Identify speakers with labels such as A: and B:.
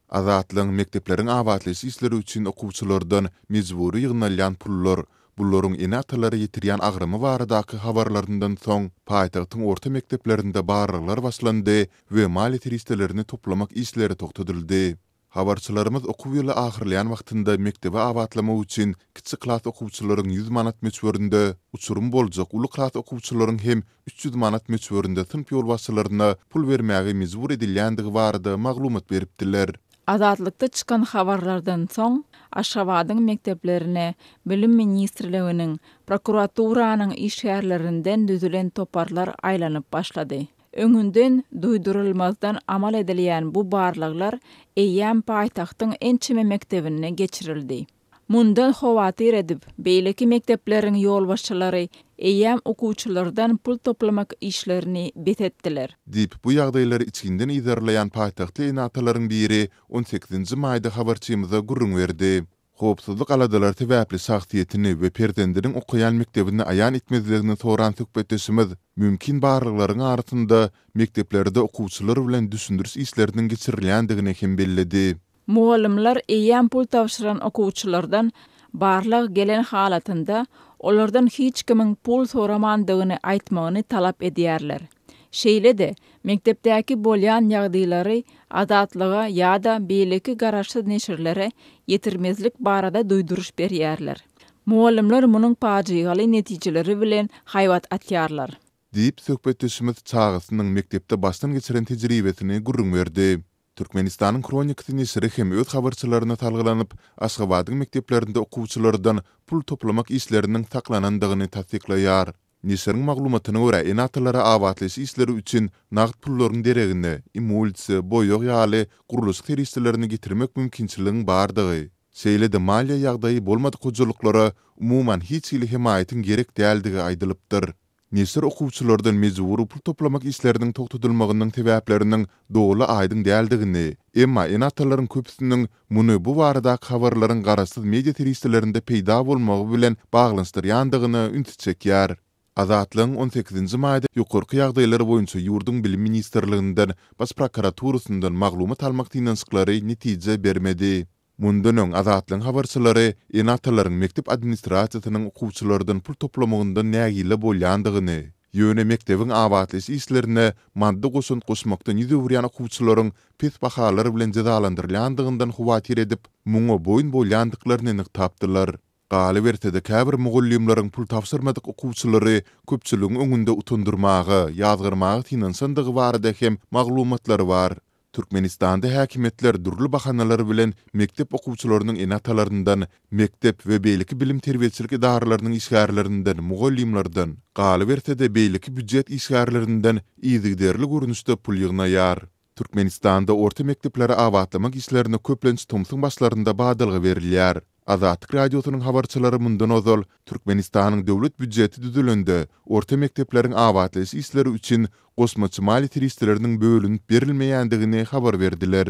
A: Azatlyň mekdepleriň awatlysy işleri üçin okuwçylardan mejburi ýygnalýan pullar, bullaryň enatalary ýetirýän agramy baradaky habarlaryndan soň paýtagtyň orta mekteplerinde barraglar başlandy we mal ýetiristelerini toplamak işleri toktatyldy. Habarçylarymyz okuw ýyly ahyrlayan wagtynda mektebe awatlamak üçin kiçik klas okuwçylaryň 100 manat meçberinde, uçurum boljak uly klas okuwçylaryň hem 300 manat meçberinde sınıf ýolbaşçylaryna pul bermäge mejbur edilýändigi barada maglumat beripdiler.
B: Azatlıkta çıkan habarlardan soň Aşgabatyň mekteplerine Bilim Ministrliginiň prokuraturanın işgärlerinden düzülen toparlar aýlanyp başlady. Öňünden duýdurulmazdan amal edilýän bu barlaglar eýýäm paýtagtyň ençime mektebine geçirildi. Mundan howatyr edip, beýleki mektepleriň ýolbaşçylary eýýäm okuwçylardan pul toplamak işlerini betetdiler.
A: Dip bu ýagdaýlary içinden iýerleýän paýtagty enatalaryň biri 18-nji maýda habarçymyza gurrun berdi. Hopsuzlyk aladalar täbäpli şahsiýetini we perdendiriň okuyan mektebini aýan etmezligini soran söhbetdeşimiz mümkin barlyklaryň arasynda mekteplerde okuwçylar bilen düşündüris işleriniň geçirilýändigini hem belledi.
B: Muallimler eýýäm pul tapşyran okuwçylardan barlyk gelen halatynda olardan hiç kimiň pul soramandygyny aýtmagyny talap edýärler. Şeýle de mektepdäki bolýan ýagdaýlary azatlyga ýa-da beýleki garaşsyz neşirlere ýetirmezlik barada duýduruş berýärler. Muallimler munyň paýjygaly netijeleri bilen haýwat atýarlar.
A: Diýip söhbetdeşimiz çağısynyň mektepde başdan geçiren tejribesini gurrun berdi. Türkmenistanyň kronikasy neşri hem öz habarçylaryna talgylanyp, Aşgabatyň mekteplerinde okuwçylardan pul toplamak işleriniň saklanandygyny tasdiklaýar. Neşriň maglumatyna görä enatalara awatlysy işleri üçin nagd pullaryň deregine, imulsy, boýok ýaly guruluş teristlerini getirmek mümkinçiligiň bardygy. Şeýle-de maliýe ýagdaýy bolmady gojalyklara umuman hiç ýyly hemaýatyň gerek däldigi aýdylypdyr. Neşir okuwçylardan mejburi pul toplamak işleriniň toktatylmagynyň sebäpleriniň dogry aýdyn däldigini, emma enatalaryň köpüsiniň muny bu baradaky habarlaryň garaşsyz media teristlerinde peýda bolmagy bilen baglanşdyrýandygyny ünti çekýär. Azatlyň 18-nji maýda ýokurky ýagdaýlar boýunça ýurdun bilim ministrliginden, baş prokuraturasyndan maglumat almak tinançyklary netije bermedi. Mundan öň Azatlyň habarçylary enatalaryň mektep administrasiýasynyň okuwçylardan pul toplamagynda nägile bolýandygyny, ýöne mektebiň awatlysy işlerine madda goşun goşmakdan ýüzüwrýän okuwçylaryň pes bahalar bilen jazalandyrylýandygyndan howatyr edip, muňa boýun bolýandyklaryny anyk tapdylar. Galy bertede käbir mugullimlaryň pul tapşyrmadyk okuwçylary köpçüligiň öňünde utundurmagy, ýazgyrmagy tinansandygy barada hem maglumatlary bar. Türkmenistanda häkimetler durly bahanalar bilen mektep okuwçylarynyň enatalaryndan, mektep we beýleki bilim terbiýetçilik idaralarynyň işgärlerinden, mugullimlardan, galy bertede beýleki büdjet işgärlerinden ýygyderli görnüşde pul ýygnaýar. Türkmenistanda orta mekteplere awatlamak işlerine köplenç tomsyň başlarında badalgy berilýär. Azatlyk radiosynyň habarçylary mundan ozal Türkmenistanyň döwlet büdjeti düzülende orta mektepleriň awatlysy işleri üçin gosmaçy mal ýetiristleriniň bölünip berilmeýändigini habar berdiler.